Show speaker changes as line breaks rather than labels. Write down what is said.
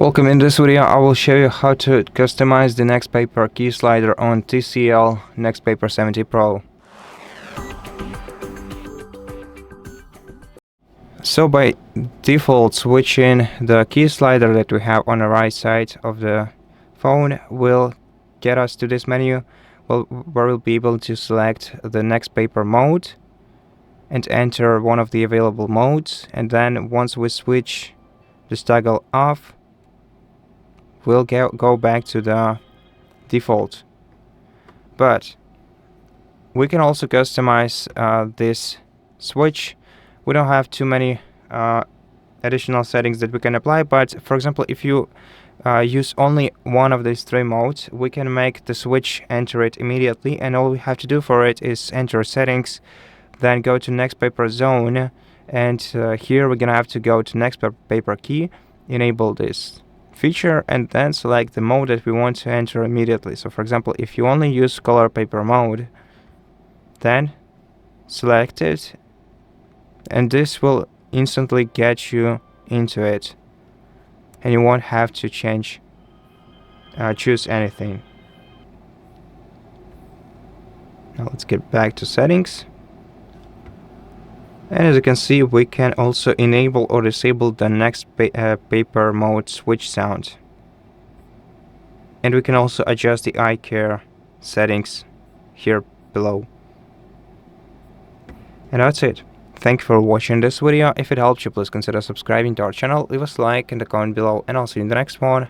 Welcome. In this video I will show you how to customize the NxtPaper key slider on TCL NxtPaper 70 Pro. So by default, switching the key slider that we have on the right side of the phone will get us to this menu where we'll be able to select the NxtPaper mode and enter one of the available modes, and then once we switch this toggle off, we'll go back to the default. But we can also customize this switch. We don't have too many additional settings that we can apply, but for example, if you use only one of these three modes, we can make the switch enter it immediately, and all we have to do for it is enter settings, then go to NxtPaper zone, and here we're gonna have to go to NxtPaper key, enable this feature, and then select the mode that we want to enter immediately. So for example, if you only use color paper mode, then select it, and this will instantly get you into it, and you won't have to choose anything. Now let's get back to settings. And as you can see, we can also enable or disable the NxtPaper mode switch sound. And we can also adjust the iCare settings here below. And that's it. Thank you for watching this video. If it helped you, please consider subscribing to our channel, leave us a like in the comment below, and I'll see you in the next one.